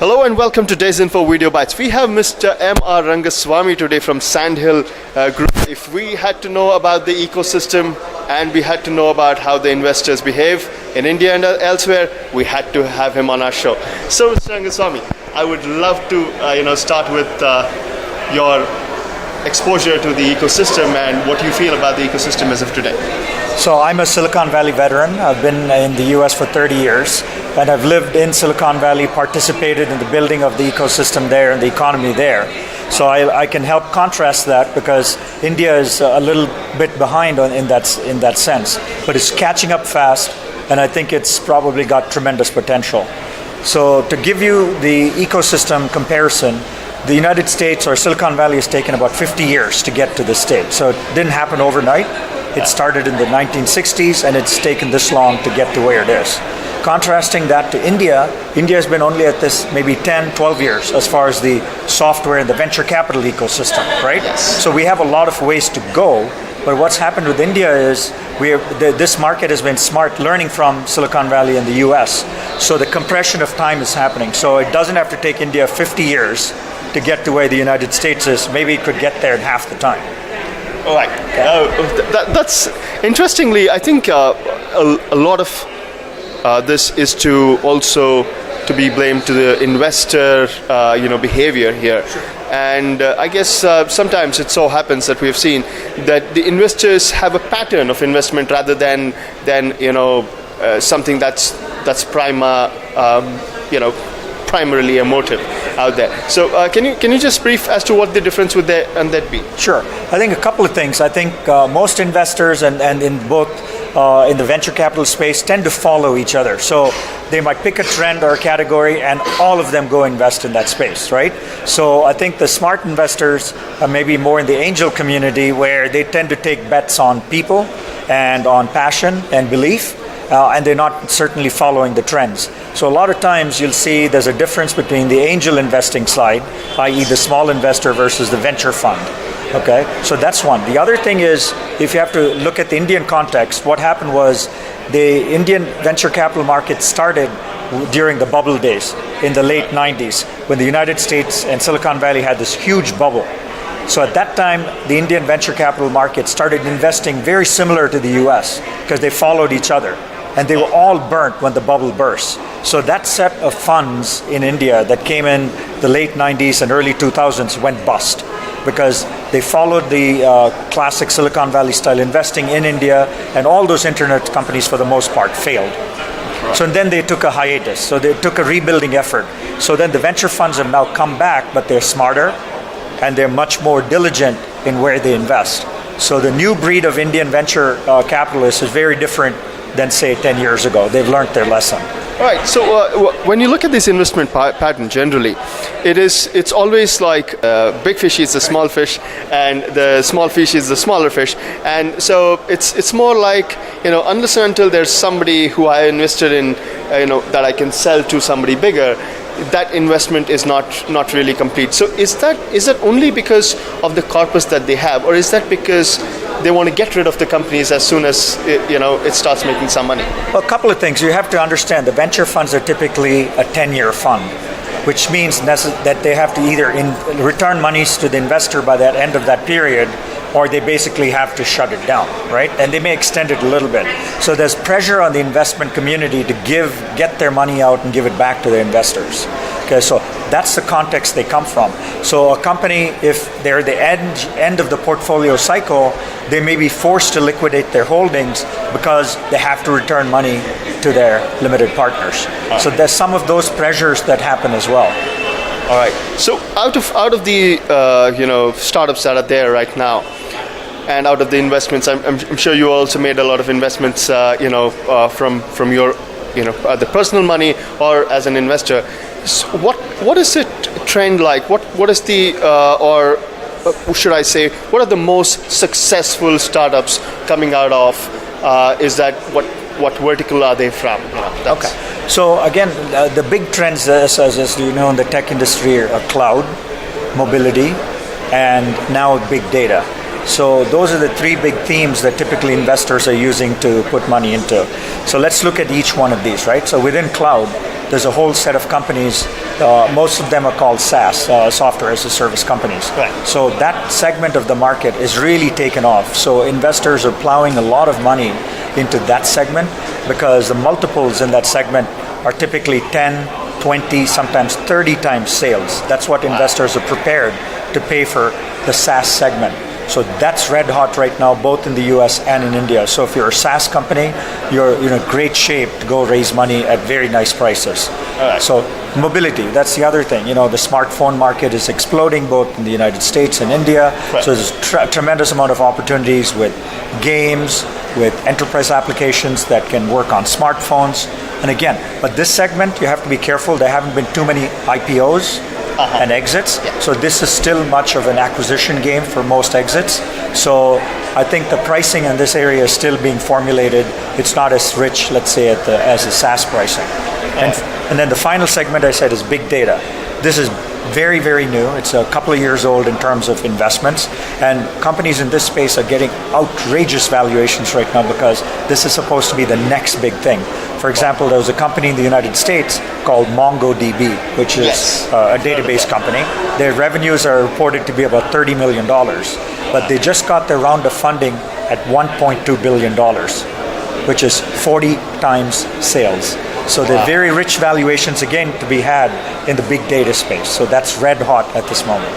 Hello and welcome to Today's Info Video Bites. We have Mr. M.R. Rangaswami today from SandHills Group. If we had to know about the ecosystem and we had to know about how the investors behave in India and elsewhere, we had to have him on our show. So, Mr. Rangaswami, I would love to start with your exposure to the ecosystem and what you feel about the ecosystem as of today. So I'm a Silicon Valley veteran. I've been in the US for 30 years and I've lived in Silicon Valley, participated in the building of the ecosystem there and the economy there. So I can help contrast that because India is a little bit behind in that sense, but it's catching up fast and I think it's probably got tremendous potential. So to give you the ecosystem comparison, the United States or Silicon Valley has taken about 50 years to get to this stage. So it didn't happen overnight. It started in the 1960s and it's taken this long to get to where it is. Contrasting that to India, India has been only at this maybe 10, 12 years as far as the software and the venture capital ecosystem, right? Yes. So we have a lot of ways to go, but what's happened with India is this market has been smart learning from Silicon Valley and the US. So the compression of time is happening. So it doesn't have to take India 50 years to get to where the United States is. Maybe it could get there in half the time. All right. That's interestingly, I think a lot of this is to be blamed to the investor, behavior here. Sure. And I guess sometimes it so happens that we have seen that the investors have a pattern of investment rather than something that's primarily a motive out there. So can you just brief as to what the difference would that be? Sure. I think a couple of things. I think most investors and in both in the venture capital space tend to follow each other. So they might pick a trend or a category and all of them go invest in that space, right? So I think the smart investors are maybe more in the angel community where they tend to take bets on people and on passion and belief. And they're not certainly following the trends. So a lot of times you'll see there's a difference between the angel investing side, i.e. the small investor versus the venture fund. Okay, so that's one. The other thing is, if you have to look at the Indian context, what happened was the Indian venture capital market started during the bubble days in the late 90s when the United States and Silicon Valley had this huge bubble. So at that time, the Indian venture capital market started investing very similar to the US because they followed each other. And they were all burnt when the bubble burst. So that set of funds in India that came in the late 90s and early 2000s went bust because they followed the classic Silicon Valley style investing in India, and all those internet companies for the most part failed. Right. So then they took a hiatus. So they took a rebuilding effort. So then the venture funds have now come back, but they're smarter and they're much more diligent in where they invest. So the new breed of Indian venture capitalists is very different than say 10 years ago. They've learned their lesson. All right. So when you look at this investment pattern generally, it's always like big fish eats the small fish, and the small fish is the smaller fish, and so it's more like unless and until there's somebody who I invested in, that I can sell to somebody bigger, that investment is not really complete. So is that only because of the corpus that they have, or is that because they want to get rid of the companies as soon as it starts making some money? Well, a couple of things. You have to understand the venture funds are typically a 10-year fund, which means that they have to either return monies to the investor by that end of that period, or they basically have to shut it down, right? And they may extend it a little bit. So there's pressure on the investment community to get their money out and give it back to their investors. Okay, so that's the context they come from. So a company, if they're the end of the portfolio cycle, they may be forced to liquidate their holdings because they have to return money to their limited partners. So there's some of those pressures that happen as well. All right. So out of the startups that are there right now, and out of the investments, I'm sure you also made a lot of investments, from your the personal money or as an investor. So what is it trend like? What is the or should I say, what are the most successful startups coming out of? Is that what vertical are they from? Okay. So again, the big trends, as you know, in the tech industry are cloud, mobility, and now big data. So those are the three big themes that typically investors are using to put money into. So let's look at each one of these, right? So within cloud, there's a whole set of companies. Most of them are called SaaS, software as a service companies. Right. So that segment of the market is really taken off. So investors are plowing a lot of money into that segment because the multiples in that segment are typically 10, 20, sometimes 30 times sales. That's what investors are prepared to pay for the SaaS segment. So that's red hot right now, both in the US and in India. So if you're a SaaS company, you're in a great shape to go raise money at very nice prices. Right. So mobility, that's the other thing. The smartphone market is exploding both in the United States and India. Right. So there's a tremendous amount of opportunities with games, with enterprise applications that can work on smartphones. And again, but this segment, you have to be careful. There haven't been too many IPOs. And exits. Yeah. So this is still much of an acquisition game for most exits. So I think the pricing in this area is still being formulated. It's not as rich, let's say, as the SaaS pricing. And then the final segment I said is big data. This is very, very new. It's a couple of years old in terms of investments. And companies in this space are getting outrageous valuations right now because this is supposed to be the next big thing. For example, there was a company in the United States called MongoDB, which is a database company. Their revenues are reported to be about $30 million, but they just got their round of funding at $1.2 billion, which is 40 times sales. So they're very rich valuations, again, to be had in the big data space. So that's red hot at this moment.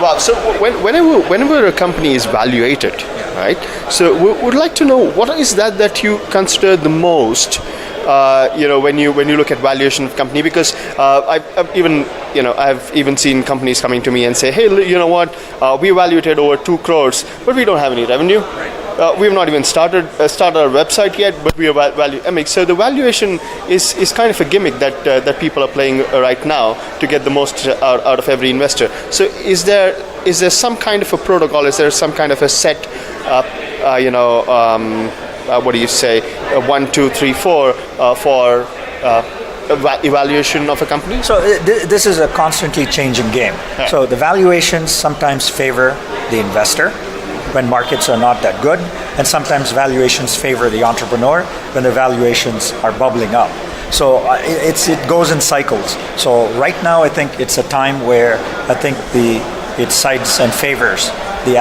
Wow. So whenever a company is valuated, right? So we would like to know what is that you consider the most. When you look at valuation of company, because I've even seen companies coming to me and say, hey, you know what? We evaluated over 2 crores, but we don't have any revenue. We've not even started our website yet, but we value. So the valuation is kind of a gimmick that people are playing right now to get the most out of every investor. So is there some kind of a protocol? Is there some kind of a set? What do you say? 1, 2, 3, 4 for evaluation of a company? So this is a constantly changing game. Right. So the valuations sometimes favor the investor when markets are not that good, and sometimes valuations favor the entrepreneur when the valuations are bubbling up. So it goes in cycles. So right now I think it's a time where I think it sides and favors the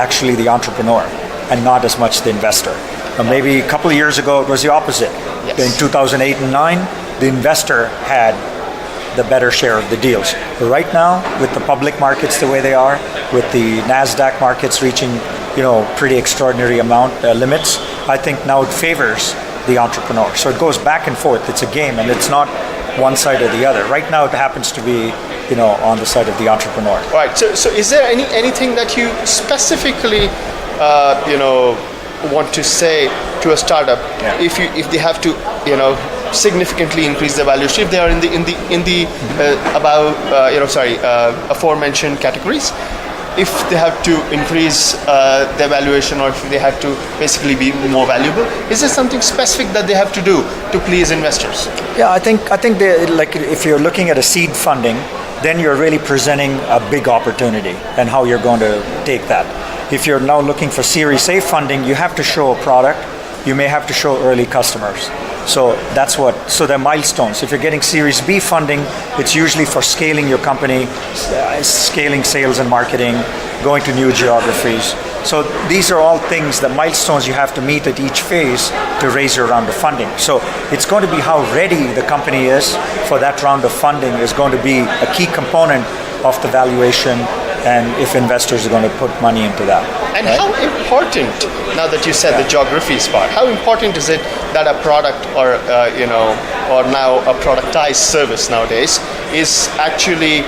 entrepreneur and not as much the investor. Maybe a couple of years ago it was the opposite. Yes. In 2008 and 2009, the investor had the better share of the deals. But right now, with the public markets the way they are, with the NASDAQ markets reaching pretty extraordinary limits, I think now it favors the entrepreneur. So it goes back and forth. It's a game, and it's not one side or the other. Right now, it happens to be on the side of the entrepreneur. All right. So is there anything that you specifically want to say to a startup if they have to significantly increase their valuation, if they are in the aforementioned categories, if they have to increase their valuation, or if they have to basically be more valuable, is there something specific that they have to do to please investors? Yeah, I think they, like, if you're looking at a seed funding, then you're really presenting a big opportunity and how you're going to take that. If you're now looking for Series A funding, you have to show a product. You may have to show early customers. So they're milestones. If you're getting Series B funding, it's usually for scaling your company, scaling sales and marketing, going to new geographies. So these are all things, the milestones you have to meet at each phase to raise your round of funding. So it's going to be how ready the company is for that round of funding is going to be a key component of the valuation, and if investors are going to put money into that. And right? How important, now that you said the geographies part, how important is it that a product or now a productized service nowadays is actually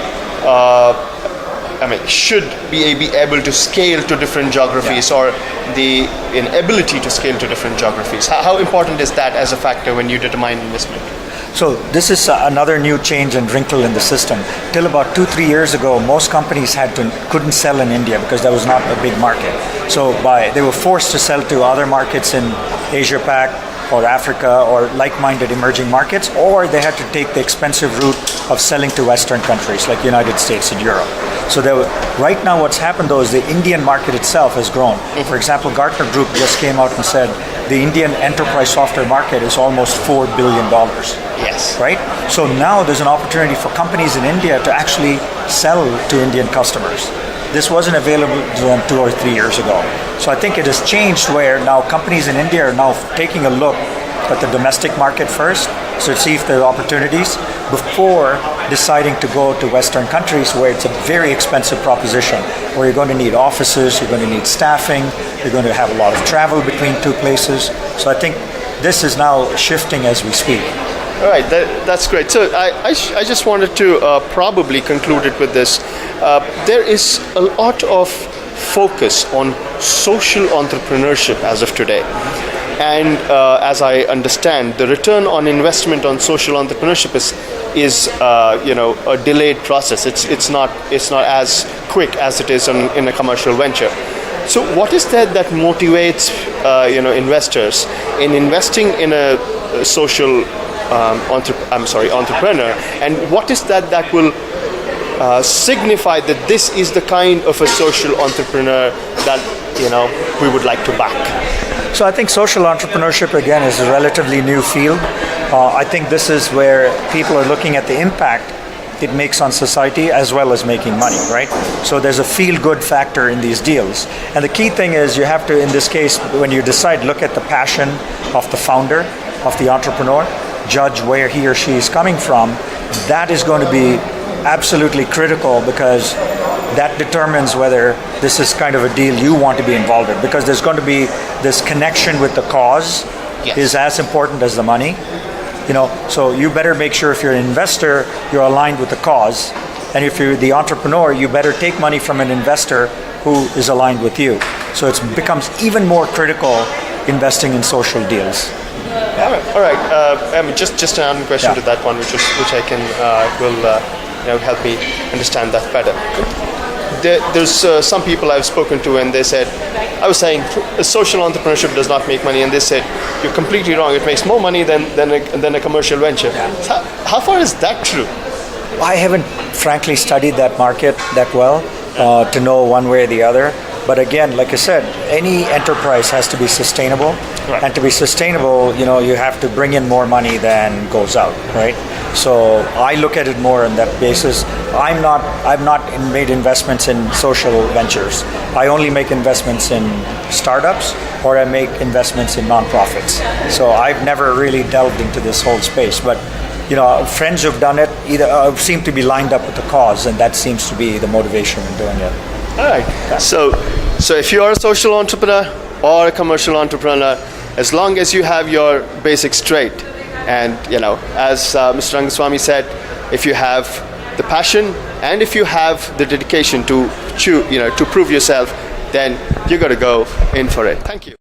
should be able to scale to different geographies, or the inability to scale to different geographies? How important is that as a factor when you determine investment? So this is another new change and wrinkle in the system. Till about 2-3 years ago, most companies couldn't sell in India because that was not a big market. So they were forced to sell to other markets in Asia Pac, or Africa or like-minded emerging markets, or they had to take the expensive route of selling to Western countries like United States and Europe. So right now what's happened though is the Indian market itself has grown. For example, Gartner Group just came out and said the Indian enterprise software market is almost $4 billion. Yes. Right? So now there's an opportunity for companies in India to actually sell to Indian customers. This wasn't available to them 2 or 3 years ago. So I think it has changed where now companies in India are now taking a look at the domestic market first, so to see if there are opportunities before deciding to go to Western countries where it's a very expensive proposition, where you're going to need offices, you're going to need staffing, you're going to have a lot of travel between two places. So I think this is now shifting as we speak. All right, that's great. So I just wanted to probably conclude it with this. There is a lot of focus on social entrepreneurship as of today. And as I understand, the return on investment on social entrepreneurship is a delayed process. It's not as quick as it is in a commercial venture. So what is that motivates investors in investing in a social entrepreneur, and what is that will signify that this is the kind of a social entrepreneur that we would like to back? So I think social entrepreneurship, again, is a relatively new field. I think this is where people are looking at the impact it makes on society as well as making money, right? So there's a feel-good factor in these deals. And the key thing is you have to, in this case, when you decide, look at the passion of the founder, of the entrepreneur, judge where he or she is coming from. That is going to be absolutely critical, because that determines whether this is kind of a deal you want to be involved in, because there's going to be this connection with the cause. Yes. Is as important as the money. So you better make sure if you're an investor, you're aligned with the cause. And if you're the entrepreneur, you better take money from an investor who is aligned with you. So it becomes even more critical investing in social deals. All right. Just an question to that one, which I can will help me understand that better. There's some people I've spoken to, and they said, I was saying social entrepreneurship does not make money, and they said you're completely wrong. It makes more money than a commercial venture. So how far is that true? I haven't frankly studied that market that well to know one way or the other. But again, like I said, any enterprise has to be sustainable. Right. And to be sustainable, you have to bring in more money than goes out, right? So I look at it more on that basis. I've not made investments in social ventures. I only make investments in startups, or I make investments in nonprofits. So I've never really delved into this whole space. But friends who've done it either seem to be lined up with the cause, and that seems to be the motivation in doing it. All right. So if you are a social entrepreneur or a commercial entrepreneur, as long as you have your basics straight, and as Mr. Rangaswamy said, if you have the passion and if you have the dedication to prove yourself, then you're going to go in for it. Thank you.